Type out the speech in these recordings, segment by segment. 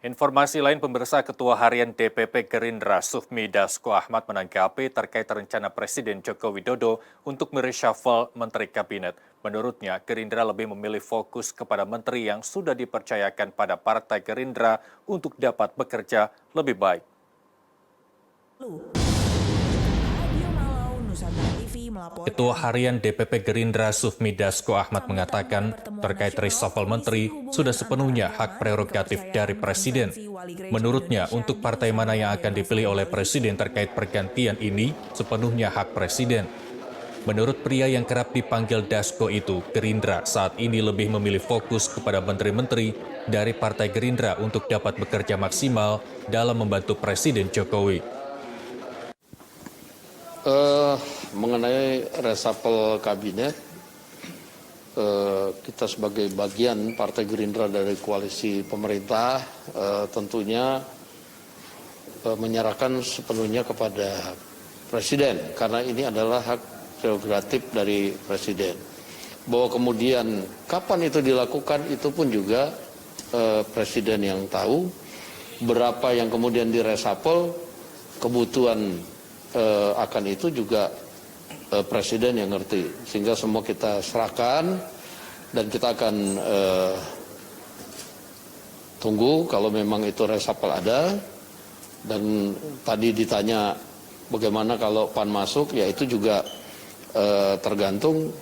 Informasi lain, pemirsa, Ketua Harian DPP Gerindra Sufmi Dasko Ahmad menanggapi terkait rencana Presiden Joko Widodo untuk mereshuffle Menteri Kabinet. Menurutnya, Gerindra lebih memilih fokus kepada menteri yang sudah dipercayakan pada Partai Gerindra untuk dapat bekerja lebih baik. Ketua Harian DPP Gerindra Sufmi Dasko Ahmad mengatakan terkait reshuffle menteri sudah sepenuhnya hak prerogatif dari Presiden. Menurutnya, untuk partai mana yang akan dipilih oleh Presiden terkait pergantian ini sepenuhnya hak Presiden. Menurut pria yang kerap dipanggil Dasko itu, Gerindra saat ini lebih memilih fokus kepada menteri-menteri dari Partai Gerindra untuk dapat bekerja maksimal dalam membantu Presiden Jokowi. Mengenai reshuffle kabinet, kita sebagai bagian Partai Gerindra dari koalisi pemerintah tentunya menyerahkan sepenuhnya kepada Presiden, karena ini adalah hak prerogatif dari Presiden. Bahwa kemudian kapan itu dilakukan itu pun juga Presiden yang tahu. Berapa yang kemudian direshuffle, kebutuhan akan itu juga Presiden yang ngerti, sehingga semua kita serahkan dan kita akan tunggu kalau memang itu reshuffle ada. Dan tadi ditanya bagaimana kalau PAN masuk, ya itu juga tergantung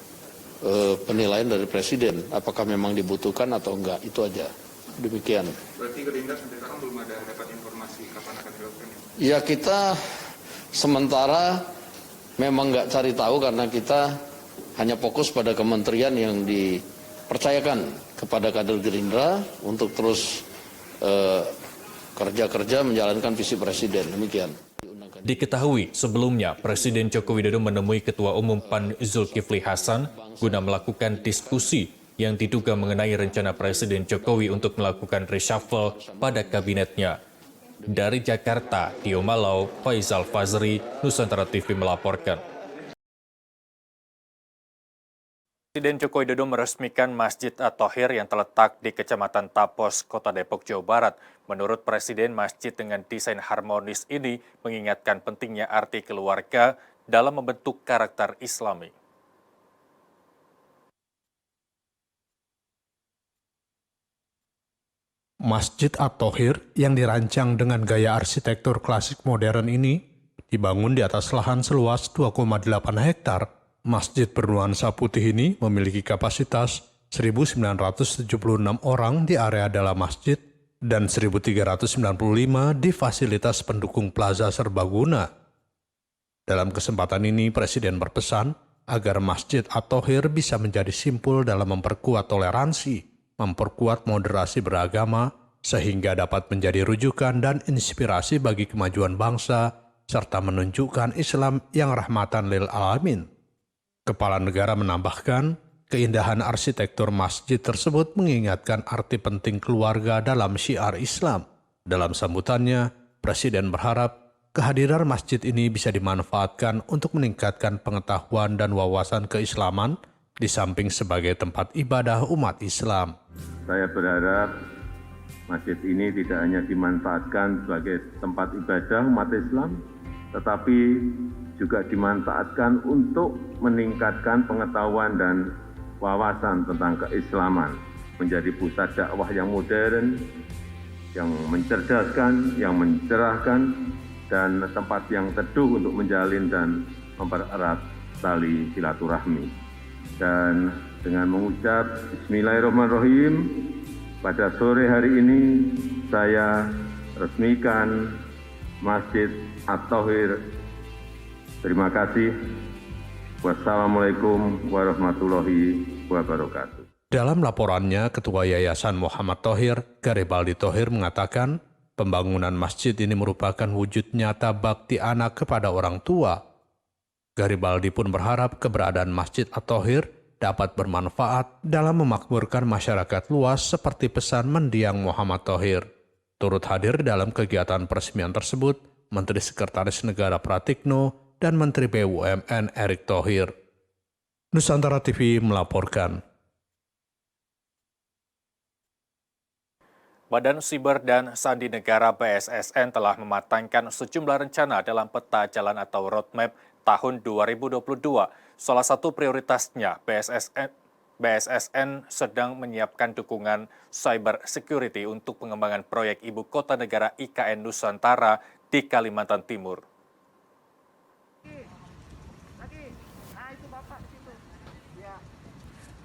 penilaian dari Presiden, apakah memang dibutuhkan atau enggak, itu aja. Demikian. Berarti Gerindra sampai sekarang belum ada dapat informasi kapan akan dilakukan? Ya, kita sementara memang nggak cari tahu karena kita hanya fokus pada kementerian yang dipercayakan kepada kader Gerindra untuk terus kerja-kerja menjalankan visi Presiden. Demikian. Diketahui sebelumnya Presiden Joko Widodo menemui Ketua Umum PAN Zulkifli Hasan guna melakukan diskusi yang diduga mengenai rencana Presiden Jokowi untuk melakukan reshuffle pada kabinetnya. Dari Jakarta, Tio Malau, Faisal Fazri, Nusantara TV melaporkan. Presiden Joko Widodo meresmikan Masjid At-Thohir yang terletak di Kecamatan Tapos, Kota Depok, Jawa Barat. Menurut Presiden, masjid dengan desain harmonis ini mengingatkan pentingnya arti keluarga dalam membentuk karakter Islami. Masjid At-Thohir yang dirancang dengan gaya arsitektur klasik modern ini dibangun di atas lahan seluas 2,8 hektar. Masjid bernuansa putih ini memiliki kapasitas 1.976 orang di area dalam masjid dan 1.395 di fasilitas pendukung plaza serbaguna. Dalam kesempatan ini, Presiden berpesan agar Masjid At-Thohir bisa menjadi simpul dalam memperkuat toleransi, memperkuat moderasi beragama, sehingga dapat menjadi rujukan dan inspirasi bagi kemajuan bangsa, serta menunjukkan Islam yang rahmatan lil alamin. Kepala negara menambahkan, keindahan arsitektur masjid tersebut mengingatkan arti penting keluarga dalam syiar Islam. Dalam sambutannya, Presiden berharap kehadiran masjid ini bisa dimanfaatkan untuk meningkatkan pengetahuan dan wawasan keislaman di samping sebagai tempat ibadah umat Islam. Saya berharap masjid ini tidak hanya dimanfaatkan sebagai tempat ibadah umat Islam, tetapi juga dimanfaatkan untuk meningkatkan pengetahuan dan wawasan tentang keislaman, menjadi pusat dakwah yang modern, yang mencerdaskan, yang mencerahkan, dan tempat yang teduh untuk menjalin dan mempererat tali silaturahmi. Dan dengan mengucap Bismillahirrahmanirrahim, pada sore hari ini saya resmikan Masjid At-Thohir. Terima kasih. Wassalamualaikum warahmatullahi wabarakatuh. Dalam laporannya, Ketua Yayasan Muhammad Thohir, Garibaldi Thohir mengatakan, pembangunan masjid ini merupakan wujud nyata bakti anak kepada orang tua. Garibaldi pun berharap keberadaan Masjid At-Thohir dapat bermanfaat dalam memakmurkan masyarakat luas seperti pesan mendiang Muhammad Thohir. Turut hadir dalam kegiatan peresmian tersebut, Menteri Sekretaris Negara Pratikno dan Menteri BUMN Erick Thohir. Nusantara TV melaporkan. Badan Siber dan Sandi Negara BSSN telah mematangkan sejumlah rencana dalam peta jalan atau roadmap tahun 2022. Salah satu prioritasnya BSSN sedang menyiapkan dukungan cyber security untuk pengembangan proyek Ibu Kota Negara IKN Nusantara di Kalimantan Timur.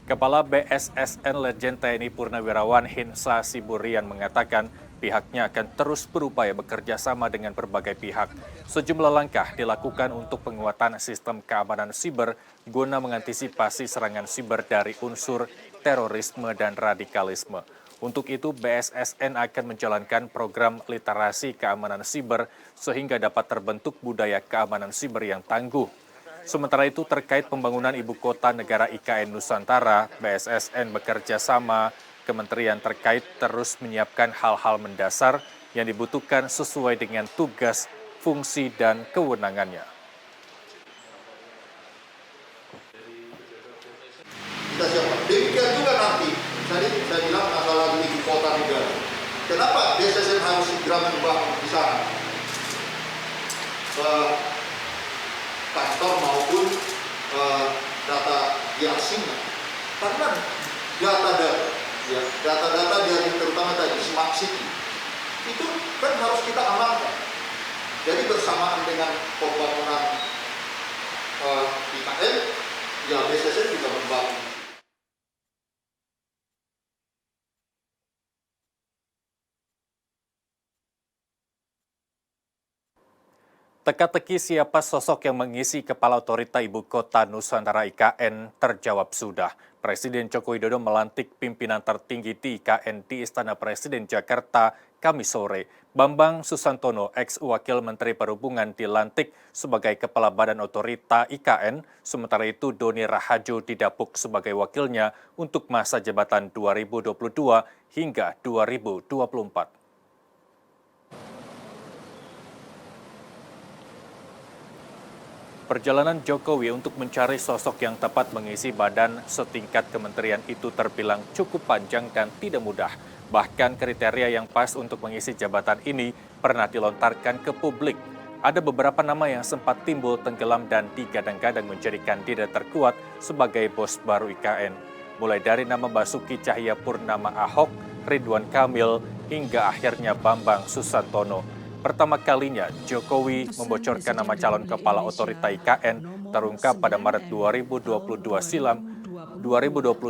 Kepala BSSN Letjen TNI Purnawirawan Hinsa Siburian mengatakan pihaknya akan terus berupaya bekerja sama dengan berbagai pihak. Sejumlah langkah dilakukan untuk penguatan sistem keamanan siber guna mengantisipasi serangan siber dari unsur terorisme dan radikalisme. Untuk itu, BSSN akan menjalankan program literasi keamanan siber sehingga dapat terbentuk budaya keamanan siber yang tangguh. Sementara itu, terkait pembangunan Ibu Kota Negara IKN Nusantara, BSSN bekerja sama kementerian terkait terus menyiapkan hal-hal mendasar yang dibutuhkan sesuai dengan tugas, fungsi, dan kewenangannya. Kita siapkan. Demikian juga nanti, tadi saya bilang masalah Ibu Kota Negara. Kenapa BSSN harus segera membangun di sana? Kantor maupun data di asingnya. Karena data-data dari terutama tadi smart city itu kan harus kita amankan. Jadi bersamaan dengan pembangunan IKN, ya BSSN juga membangun. Teka-teki siapa sosok yang mengisi Kepala Otorita Ibu Kota Nusantara IKN terjawab sudah. Presiden Joko Widodo melantik pimpinan tertinggi di IKN di Istana Presiden Jakarta Kamis sore. Bambang Susantono, ex-wakil Menteri Perhubungan, dilantik sebagai Kepala Badan Otorita IKN, sementara itu Doni Rahajo didapuk sebagai wakilnya untuk masa jabatan 2022 hingga 2024. Perjalanan Jokowi untuk mencari sosok yang tepat mengisi badan setingkat kementerian itu terbilang cukup panjang dan tidak mudah. Bahkan kriteria yang pas untuk mengisi jabatan ini pernah dilontarkan ke publik. Ada beberapa nama yang sempat timbul tenggelam dan digadang-gadang menjadi kandidat terkuat sebagai bos baru IKN. Mulai dari nama Basuki Cahayapurnama Ahok, Ridwan Kamil, hingga akhirnya Bambang Susantono. Pertama kalinya Jokowi membocorkan nama calon kepala otorita IKN terungkap pada Maret 2020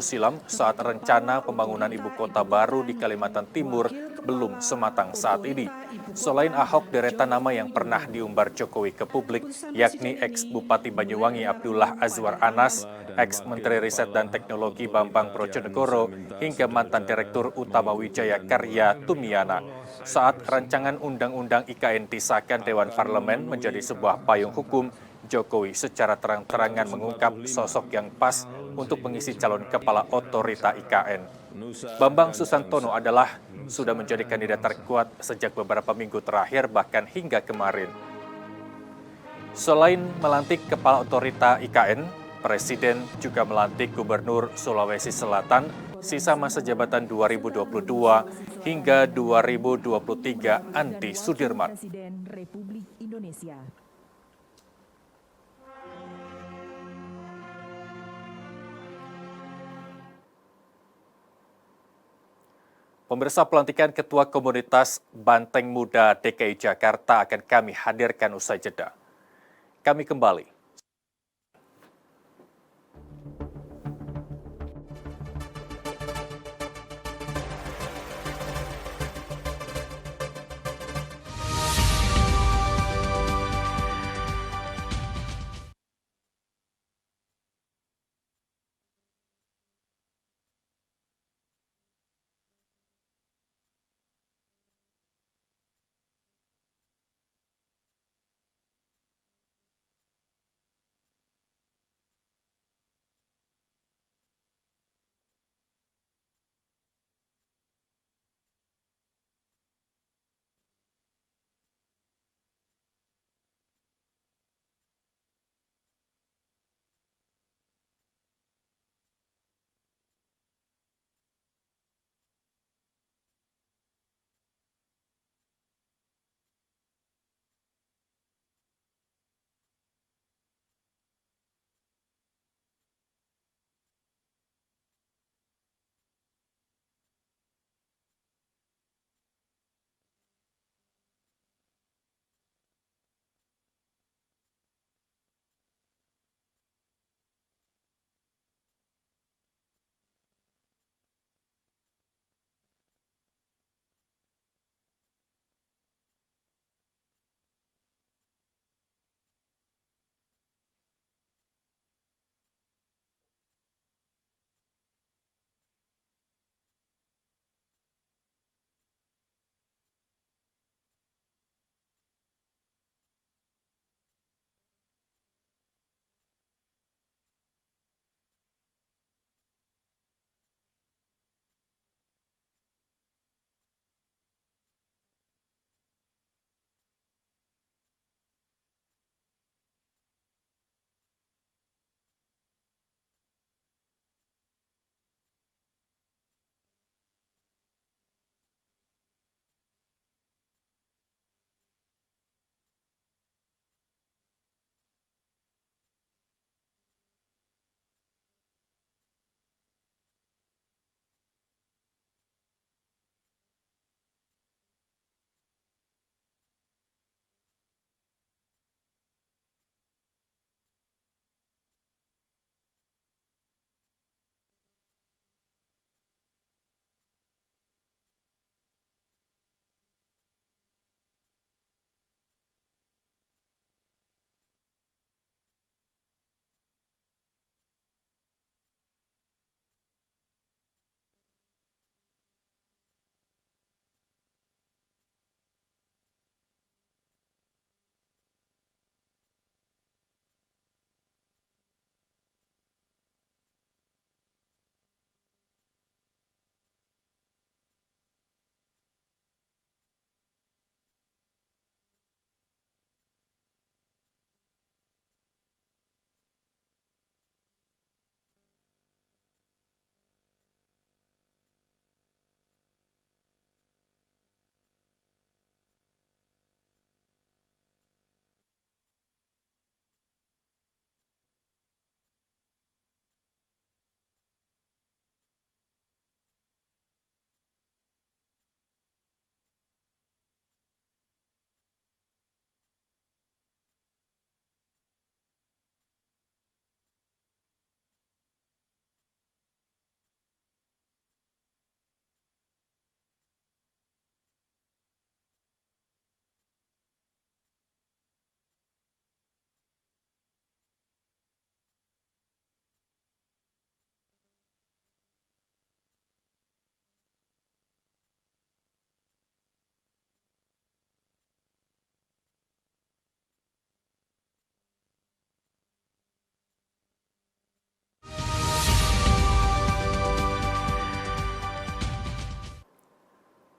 silam saat rencana pembangunan ibu kota baru di Kalimantan Timur belum sematang saat ini. Selain Ahok, deretan nama yang pernah diumbar Jokowi ke publik, yakni ex-Bupati Banyuwangi Abdullah Azwar Anas, ex-Menteri Riset dan Teknologi Bambang Brojonegoro, hingga mantan Direktur Utama Wijaya Karya Tumiana. Saat rancangan Undang-Undang IKN disahkan Dewan Parlemen menjadi sebuah payung hukum, Jokowi secara terang-terangan mengungkap sosok yang pas untuk mengisi calon kepala otorita IKN. Bambang Susantono sudah menjadi kandidat terkuat sejak beberapa minggu terakhir bahkan hingga kemarin. Selain melantik kepala otorita IKN, Presiden juga melantik Gubernur Sulawesi Selatan sisa masa jabatan 2022 hingga 2023 Andi Sudirman. Pemirsa, pelantikan Ketua Komunitas Banteng Muda DKI Jakarta akan kami hadirkan usai jeda. Kami kembali.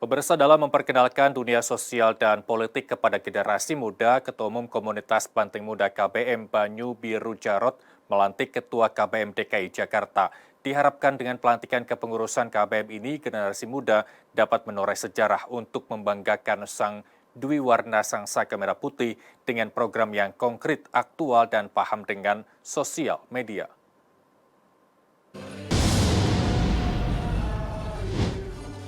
Pemirsa, dalam memperkenalkan dunia sosial dan politik kepada generasi muda, Ketua Umum Komunitas Banteng Muda KBM Banyu Biru Jarot melantik Ketua KBM DKI Jakarta. Diharapkan dengan pelantikan kepengurusan KBM ini, generasi muda dapat menoreh sejarah untuk membanggakan Sang Dwi Warna Sang Saka Merah Putih dengan program yang konkret, aktual, dan paham dengan sosial media.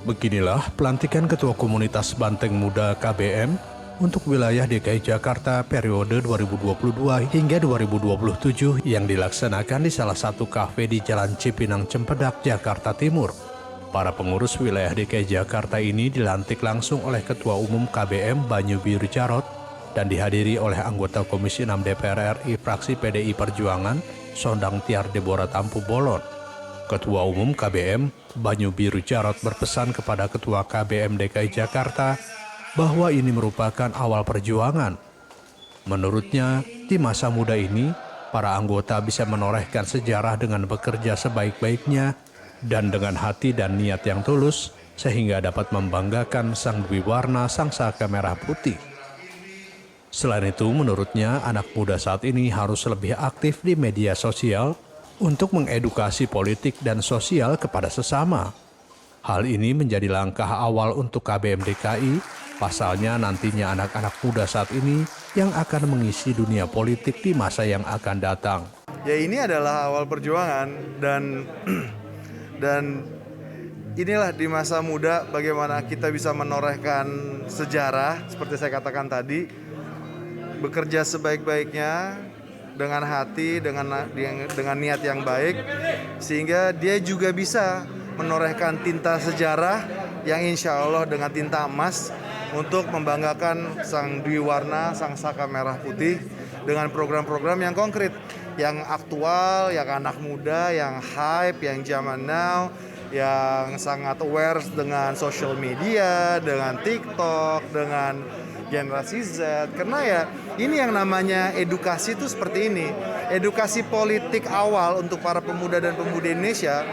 Beginilah pelantikan Ketua Komunitas Banteng Muda KBM untuk wilayah DKI Jakarta periode 2022 hingga 2027 yang dilaksanakan di salah satu kafe di Jalan Cipinang Cempedak, Jakarta Timur. Para pengurus wilayah DKI Jakarta ini dilantik langsung oleh Ketua Umum KBM Banyu Biru Jarot dan dihadiri oleh anggota Komisi 6 DPR RI fraksi PDI Perjuangan, Sondang Tiar Deborah Tampu Bolon. Ketua Umum KBM Banyu Biru Jarot berpesan kepada Ketua KBM DKI Jakarta bahwa ini merupakan awal perjuangan. Menurutnya, di masa muda ini, para anggota bisa menorehkan sejarah dengan bekerja sebaik-baiknya dan dengan hati dan niat yang tulus, sehingga dapat membanggakan Sang Dwi Warna Sang Saka Merah Putih. Selain itu, menurutnya anak muda saat ini harus lebih aktif di media sosial untuk mengedukasi politik dan sosial kepada sesama. Hal ini menjadi langkah awal untuk KBM DKI, pasalnya nantinya anak-anak muda saat ini yang akan mengisi dunia politik di masa yang akan datang. Ya, ini adalah awal perjuangan dan inilah di masa muda bagaimana kita bisa menorehkan sejarah seperti saya katakan tadi, bekerja sebaik-baiknya dengan hati, dengan niat yang baik, sehingga dia juga bisa menorehkan tinta sejarah yang insya Allah dengan tinta emas untuk membanggakan Sang Dwi Warna Sang Saka Merah Putih dengan program-program yang konkret, yang aktual, yang anak muda, yang hype, yang zaman now, yang sangat aware dengan social media, dengan TikTok, dengan generasi Z. Karena ya ini yang namanya edukasi itu seperti ini. Edukasi politik awal untuk para pemuda dan pemudi Indonesia,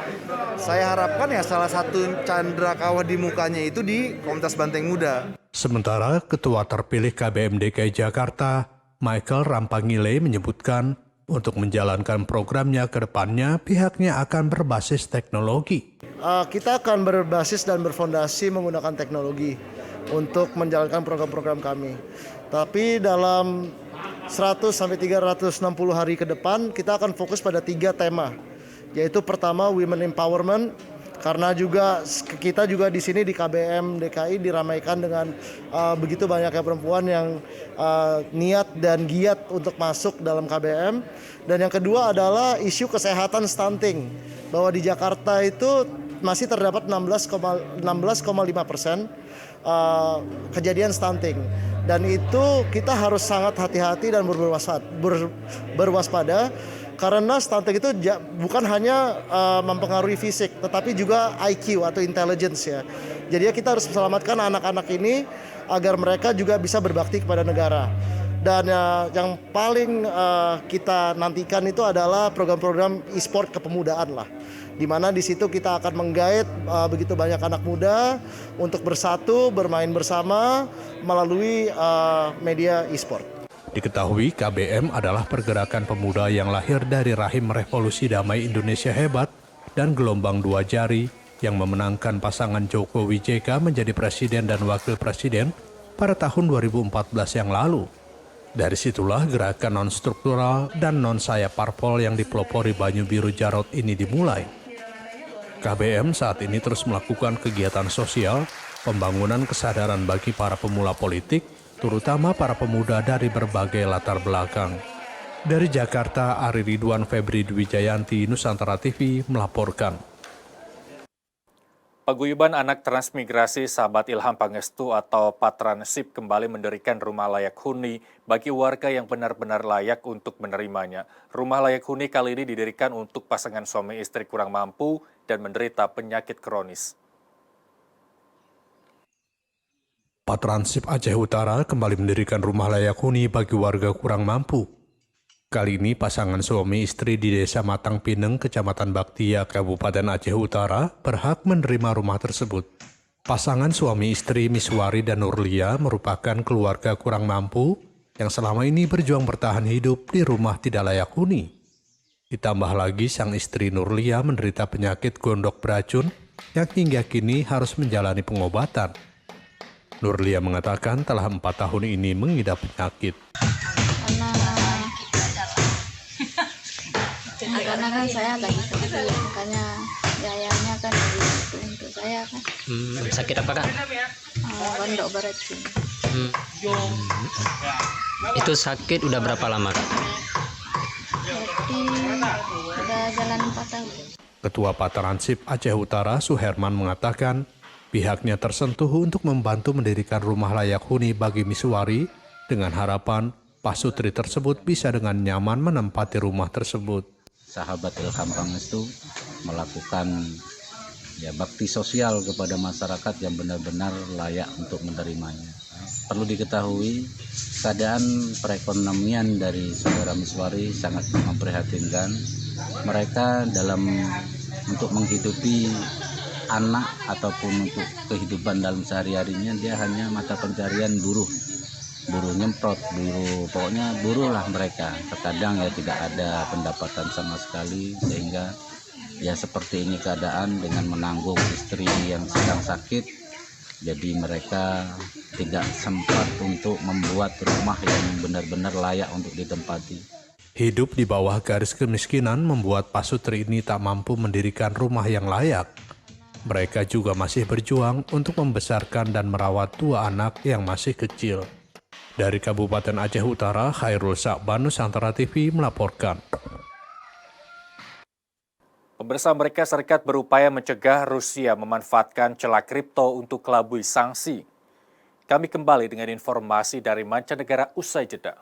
saya harapkan ya salah satu candra kawah di mukanya itu di Komunitas Banteng Muda. Sementara Ketua terpilih KBM DKI Jakarta, Michael Rampangile menyebutkan untuk menjalankan programnya ke depannya pihaknya akan berbasis teknologi. Kita akan berbasis dan berfondasi menggunakan teknologi untuk menjalankan program-program kami. Tapi dalam 100 sampai 360 hari ke depan kita akan fokus pada 3 tema. Yaitu pertama Women Empowerment, karena juga kita juga di sini di KBM DKI diramaikan dengan begitu banyaknya perempuan yang niat dan giat untuk masuk dalam KBM. Dan yang kedua adalah isu kesehatan stunting, bahwa di Jakarta itu masih terdapat 16,5% kejadian stunting, dan itu kita harus sangat hati-hati dan berwaspada karena stunting itu bukan hanya mempengaruhi fisik tetapi juga IQ atau intelligence ya. Jadi kita harus selamatkan anak-anak ini agar mereka juga bisa berbakti kepada negara. Dan yang paling kita nantikan itu adalah program-program e-sport kepemudaan lah, di mana di situ kita akan menggait begitu banyak anak muda untuk bersatu, bermain bersama melalui media e-sport. Diketahui KBM adalah pergerakan pemuda yang lahir dari rahim Revolusi Damai Indonesia Hebat dan Gelombang Dua Jari yang memenangkan pasangan Jokowi JK menjadi presiden dan wakil presiden pada tahun 2014 yang lalu. Dari situlah gerakan non-struktural dan non-sayap parpol yang dipelopori Banyu Biru Jarot ini dimulai. KBM saat ini terus melakukan kegiatan sosial, pembangunan kesadaran bagi para pemula politik, terutama para pemuda dari berbagai latar belakang. Dari Jakarta, Ari Ridwan Febri Dwi Jayanti, Nusantara TV melaporkan. Paguyuban Anak Transmigrasi Sahabat Ilham Pangestu atau Patransip kembali mendirikan rumah layak huni bagi warga yang benar-benar layak untuk menerimanya. Rumah layak huni kali ini didirikan untuk pasangan suami istri kurang mampu dan menderita penyakit kronis. Patransip Aceh Utara kembali mendirikan rumah layak huni bagi warga kurang mampu. Kali ini pasangan suami istri di Desa Matang Pineng, Kecamatan Baktia, Kabupaten Aceh Utara berhak menerima rumah tersebut. Pasangan suami istri Miswari dan Nurlia merupakan keluarga kurang mampu yang selama ini berjuang bertahan hidup di rumah tidak layak huni. Ditambah lagi sang istri Nurlia menderita penyakit gondok beracun yang hingga kini harus menjalani pengobatan. Nurlia mengatakan telah 4 tahun ini mengidap penyakit. Karena kan saya lagi kerja, makanya biayanya kan lebih itu untuk saya kan. Sakit apa kak? Gondok beracun. Itu sakit udah berapa lama kak? Jadi udah jalan 4 tahun. Ketua Patransip Aceh Utara Suherman mengatakan pihaknya tersentuh untuk membantu mendirikan rumah layak huni bagi Miswari dengan harapan Pak Sutri tersebut bisa dengan nyaman menempati rumah tersebut. Sahabat Ilham Pangestu melakukan bakti sosial kepada masyarakat yang benar-benar layak untuk menerimanya. Perlu diketahui, keadaan perekonomian dari saudara Miswari sangat memprihatinkan. Mereka untuk menghidupi anak ataupun untuk kehidupan dalam sehari-harinya, dia hanya mata pencarian buruh nyemprot, pokoknya buruh lah mereka. Terkadang tidak ada pendapatan sama sekali, sehingga seperti ini keadaan dengan menanggung istri yang sedang sakit. Jadi mereka tidak sempat untuk membuat rumah yang benar-benar layak untuk ditempati. Hidup di bawah garis kemiskinan membuat Pak Sutri ini tak mampu mendirikan rumah yang layak. Mereka juga masih berjuang untuk membesarkan dan merawat 2 anak yang masih kecil. Dari Kabupaten Aceh Utara, Khairul Sa'ban, Nusantara TV melaporkan. Pemirsa, Amerika Serikat berupaya mencegah Rusia memanfaatkan celah kripto untuk kelabui sanksi. Kami kembali dengan informasi dari mancanegara usai jeda.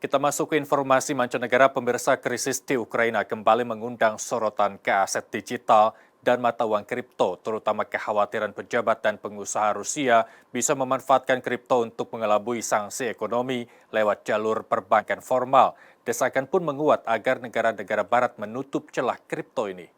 Kita masuk ke informasi mancanegara. Pemirsa, krisis di Ukraina kembali mengundang sorotan ke aset digital dan mata uang kripto, terutama kekhawatiran pejabat dan pengusaha Rusia bisa memanfaatkan kripto untuk mengelabui sanksi ekonomi lewat jalur perbankan formal. Desakan pun menguat agar negara-negara barat menutup celah kripto ini.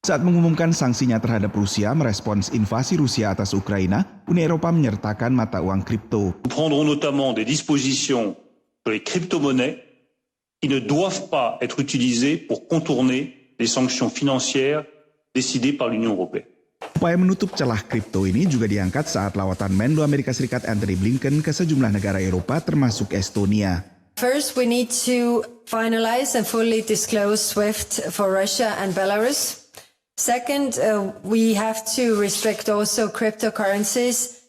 Saat mengumumkan sanksinya terhadap Rusia merespons invasi Rusia atas Ukraina, Uni Eropa menyertakan mata uang kripto. Nous prendrons notamment des dispositions sur les crypto-monnaies qui ne doivent pas être utilisées pour contourner les sanctions financières décidées par l'Union européenne. Upaya menutup celah kripto ini juga diangkat saat lawatan Menlu Amerika Serikat Antony Blinken ke sejumlah negara Eropa termasuk Estonia. First, we need to finalize and fully disclose SWIFT for Russia and Belarus. Second, we have to restrict also cryptocurrencies.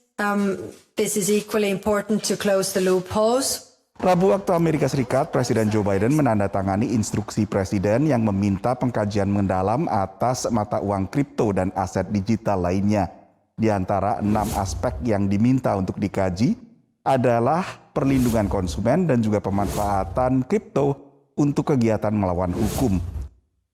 This is equally important to close the loopholes. Rabu waktu Amerika Serikat, Presiden Joe Biden menandatangani instruksi Presiden yang meminta pengkajian mendalam atas mata uang kripto dan aset digital lainnya. Di antara 6 aspek yang diminta untuk dikaji adalah perlindungan konsumen dan juga pemanfaatan kripto untuk kegiatan melawan hukum.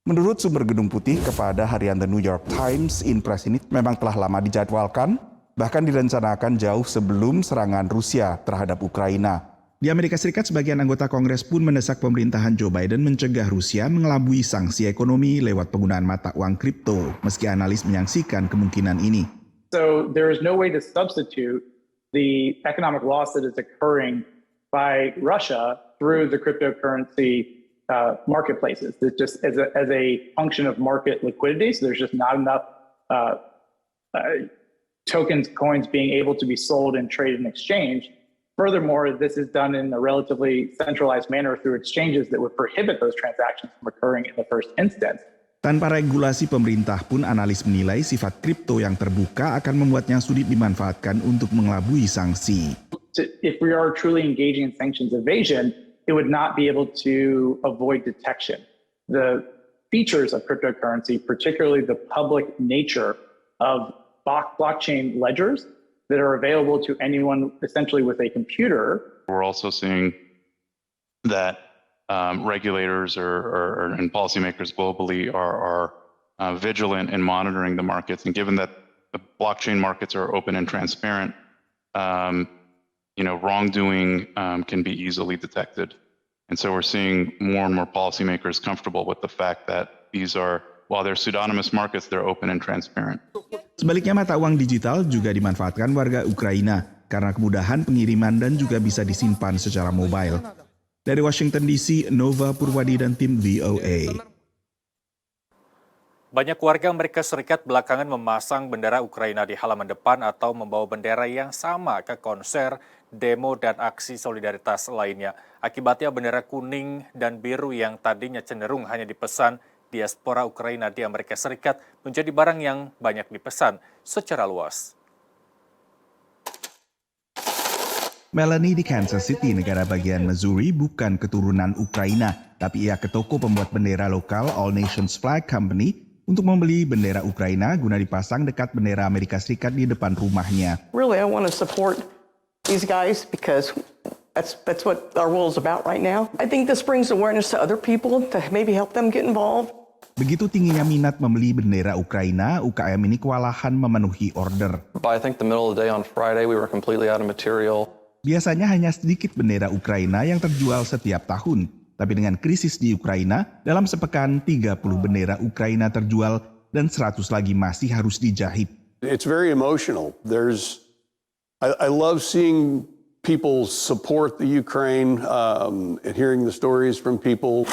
Menurut sumber Gedung Putih kepada harian The New York Times, impres ini memang telah lama dijadwalkan, bahkan direncanakan jauh sebelum serangan Rusia terhadap Ukraina. Di Amerika Serikat, sebagian anggota Kongres pun mendesak pemerintahan Joe Biden mencegah Rusia mengelabui sanksi ekonomi lewat penggunaan mata uang kripto, meski analis menyaksikan kemungkinan ini. So there is no way to substitute the economic loss that is occurring by Russia through the cryptocurrency marketplaces. It's just as a function of market liquidity. So there's just not enough tokens, coins being able to be sold and traded and exchanged. Furthermore, this is done in a relatively centralized manner through exchanges that would prohibit those transactions from occurring in the first instance. Tanpa regulasi pemerintah pun, analis menilai sifat kripto yang terbuka akan membuatnya sulit dimanfaatkan untuk mengelabui sanksi. If we are truly engaging in sanctions evasion, it would not be able to avoid detection. The features of cryptocurrency, particularly the public nature of blockchain ledgers that are available to anyone essentially with a computer. We're also seeing that regulators and policymakers globally are vigilant in monitoring the markets. And given that the blockchain markets are open and transparent, wrongdoing can be easily detected. And so we're seeing more and more policymakers comfortable with the fact that these are, while they're pseudonymous markets, they're open and transparent. Sebaliknya, mata uang digital juga dimanfaatkan warga Ukraina karena kemudahan pengiriman dan juga bisa disimpan secara mobile. Dari Washington DC, Nova Purwadi dan tim VOA. Banyak warga Amerika Serikat belakangan memasang bendera Ukraina di halaman depan atau membawa bendera yang sama ke konser, demo, dan aksi solidaritas lainnya. Akibatnya bendera kuning dan biru yang tadinya cenderung hanya dipesan diaspora Ukraina di Amerika Serikat menjadi barang yang banyak dipesan secara luas. Melanie di Kansas City, negara bagian Missouri, bukan keturunan Ukraina, tapi ia ke toko pembuat bendera lokal All Nations Flag Company untuk membeli bendera Ukraina guna dipasang dekat bendera Amerika Serikat di depan rumahnya. Really, I want to support these guys because that's what our world is about right now. I think this brings awareness to other people to maybe help them get involved. Begitu tingginya minat membeli bendera Ukraina, UKM ini kewalahan memenuhi order. By I think the middle of the day on Friday, we were completely out of material. Biasanya hanya sedikit bendera Ukraina yang terjual setiap tahun. Tapi dengan krisis di Ukraina, dalam sepekan 30 bendera Ukraina terjual dan 100 lagi masih harus dijahit. It's very emotional. I love seeing people support the Ukraine and hearing the stories from people.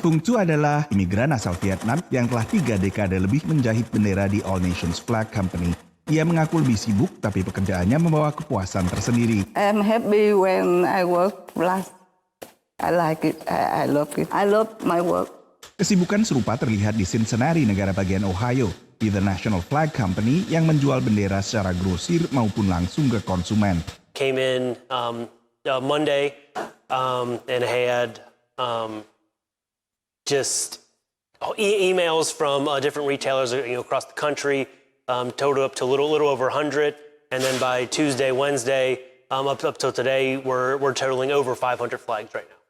Tung Chu adalah imigran asal Vietnam yang telah 3 dekade lebih menjahit bendera di All Nations Flag Company. Ia mengaku lebih sibuk, tapi pekerjaannya membawa kepuasan tersendiri. I'm happy when I work last. I like it. I love it. I love my work. Kesibukan serupa terlihat di Cincinnati, negara bagian Ohio, di The National Flag Company yang menjual bendera secara grosir maupun langsung ke konsumen. Came in Monday and had just emails from different retailers, across the country, totaled up to a little over 100, and then by Tuesday, Wednesday, up till today, we're totaling over 500 flags right now.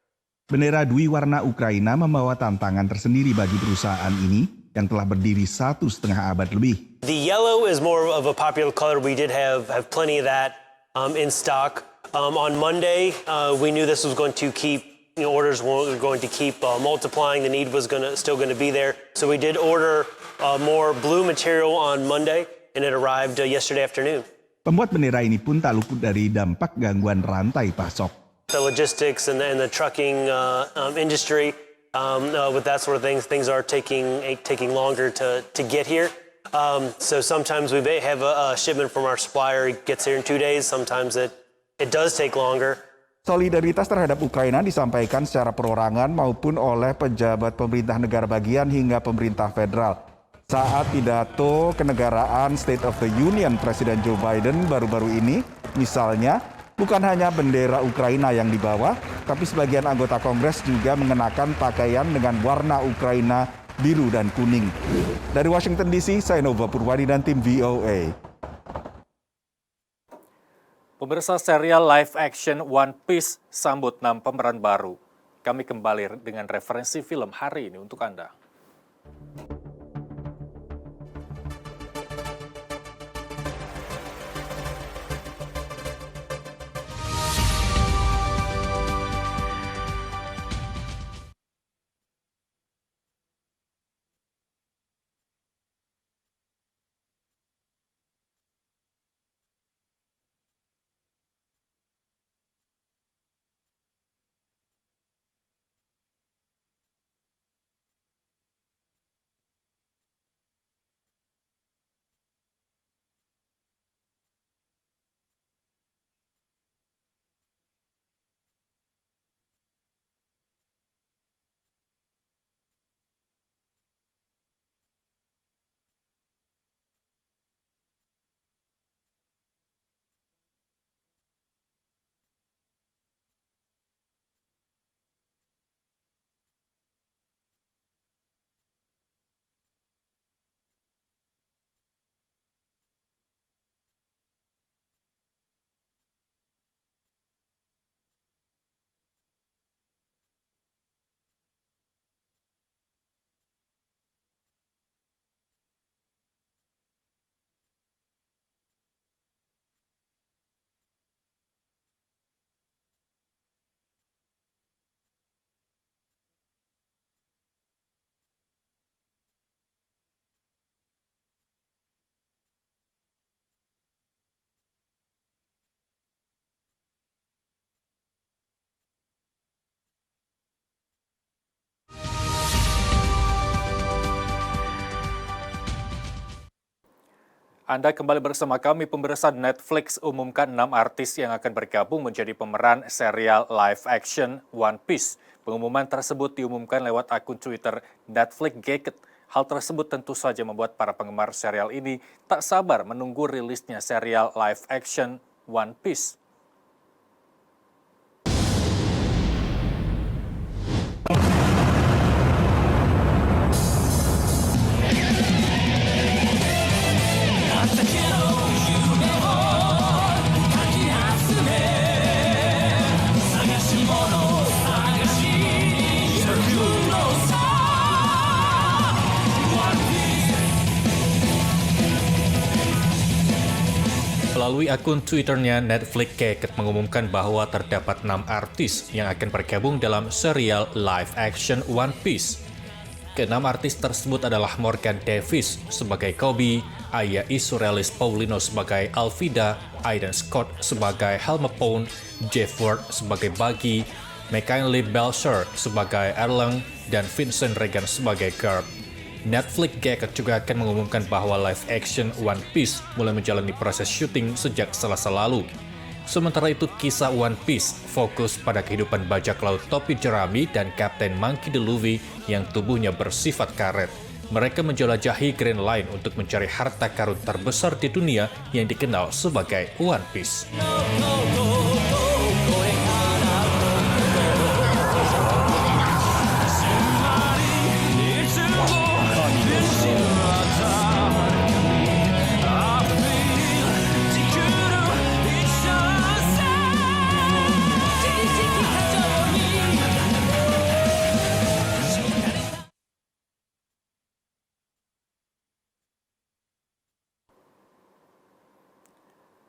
Bendera dwi warna Ukraina membawa tantangan tersendiri bagi perusahaan ini yang telah berdiri 1,5 abad lebih. The yellow is more of a popular color. We did have plenty of that in stock. On Monday, we knew this was going to keep, orders were going to keep multiplying. The need was still going to be there. So we did order more blue material on Monday, and it arrived yesterday afternoon. Pembuat bendera ini pun tak luput dari dampak gangguan rantai pasok. The logistics and the trucking industry, with that sort of things are taking longer to get here. So sometimes we may have a shipment from our supplier, it gets here in 2 days. Sometimes it does take longer. Solidaritas terhadap Ukraina disampaikan secara perorangan maupun oleh pejabat pemerintah negara bagian hingga pemerintah federal. Saat pidato kenegaraan State of the Union Presiden Joe Biden baru-baru ini, misalnya, bukan hanya bendera Ukraina yang dibawa, tapi sebagian anggota Kongres juga mengenakan pakaian dengan warna Ukraina biru dan kuning. Dari Washington DC, saya Nova Purwadi dan tim VOA. Pemirsa, serial live action One Piece sambut 6 pemeran baru. Kami kembali dengan referensi film hari ini untuk Anda. Anda kembali bersama kami, pemirsa. Netflix umumkan 6 artis yang akan bergabung menjadi pemeran serial live action One Piece. Pengumuman tersebut diumumkan lewat akun Twitter Netflix Gate. Hal tersebut tentu saja membuat para penggemar serial ini tak sabar menunggu rilisnya serial live action One Piece. Melalui akun Twitternya, Netflix Gate mengumumkan bahwa terdapat 6 artis yang akan bergabung dalam serial live action One Piece. Ke-6 artis tersebut adalah Morgan Davis sebagai Kobe, Aya Isurelis Paulino sebagai Alvida, Aidan Scott sebagai Helmepone, Jeff Ward sebagai Buggy, McKinley Belcher sebagai Erlang, dan Vincent Regan sebagai Garp. Netflix Gate juga akan mengumumkan bahwa live action One Piece mulai menjalani proses syuting sejak Selasa lalu. Sementara itu, kisah One Piece fokus pada kehidupan bajak laut topi jerami dan Kapten Monkey D. Luffy yang tubuhnya bersifat karet. Mereka menjelajahi Grand Line untuk mencari harta karun terbesar di dunia yang dikenal sebagai One Piece.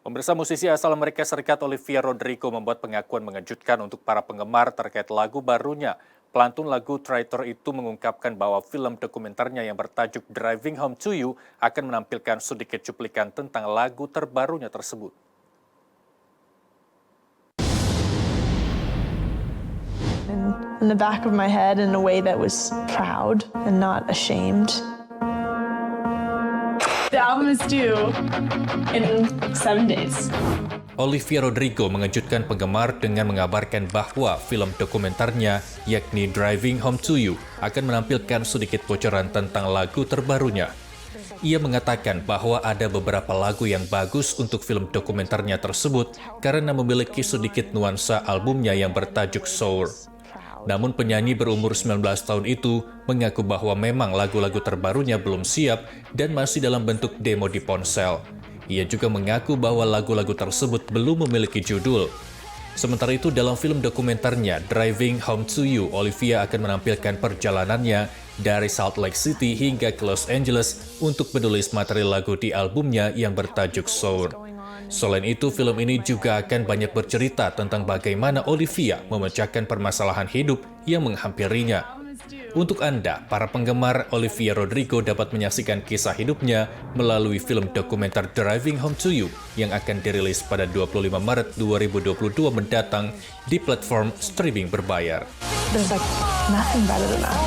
Pemirsa, musisi asal Amerika Serikat Olivia Rodrigo membuat pengakuan mengejutkan untuk para penggemar terkait lagu barunya. Pelantun lagu Traitor itu mengungkapkan bahwa film dokumenternya yang bertajuk Driving Home to You akan menampilkan sedikit cuplikan tentang lagu terbarunya tersebut. In the back of my head in a way that was proud and not ashamed. The album is due in 7 days. Olivia Rodrigo mengejutkan penggemar dengan mengabarkan bahwa film dokumenternya, yakni Driving Home to You, akan menampilkan sedikit bocoran tentang lagu terbarunya. Ia mengatakan bahwa ada beberapa lagu yang bagus untuk film dokumenternya tersebut karena memiliki sedikit nuansa albumnya yang bertajuk Sour. Namun penyanyi berumur 19 tahun itu mengaku bahwa memang lagu-lagu terbarunya belum siap dan masih dalam bentuk demo di ponsel. Ia juga mengaku bahwa lagu-lagu tersebut belum memiliki judul. Sementara itu dalam film dokumenternya Driving Home to You, Olivia akan menampilkan perjalanannya dari Salt Lake City hingga ke Los Angeles untuk menulis materi lagu di albumnya yang bertajuk Sour. Selain itu, film ini juga akan banyak bercerita tentang bagaimana Olivia memecahkan permasalahan hidup yang menghampirinya. Untuk Anda, para penggemar Olivia Rodrigo dapat menyaksikan kisah hidupnya melalui film dokumenter Driving Home to You yang akan dirilis pada 25 Maret 2022 mendatang di platform streaming berbayar. There's like nothing better than that.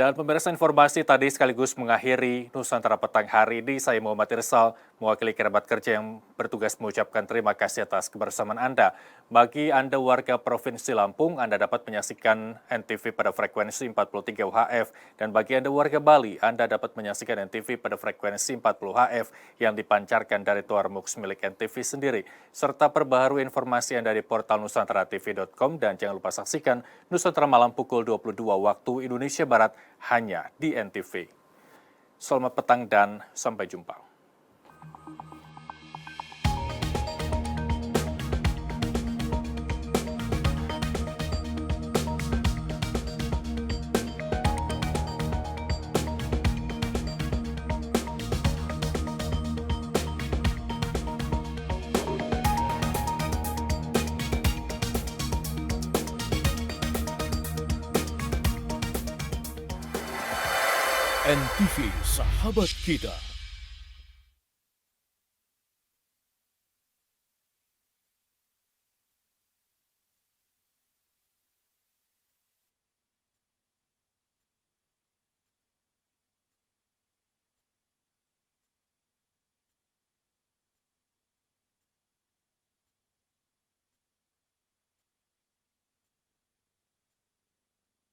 Dan pemirsa, informasi tadi sekaligus mengakhiri Nusantara Petang hari ini. Saya Muhammad Irsal, mewakili kerabat kerja yang bertugas mengucapkan terima kasih atas kebersamaan Anda. Bagi Anda warga Provinsi Lampung, Anda dapat menyaksikan NTV pada frekuensi 43 UHF. Dan bagi Anda warga Bali, Anda dapat menyaksikan NTV pada frekuensi 40 HF yang dipancarkan dari Tower Mux milik NTV sendiri. Serta perbaharui informasi Anda di portal nusantaratv.com dan jangan lupa saksikan Nusantara Malam pukul 22 waktu Indonesia Barat hanya di NTV. Selamat petang dan sampai jumpa. NTV Sahabat Kita.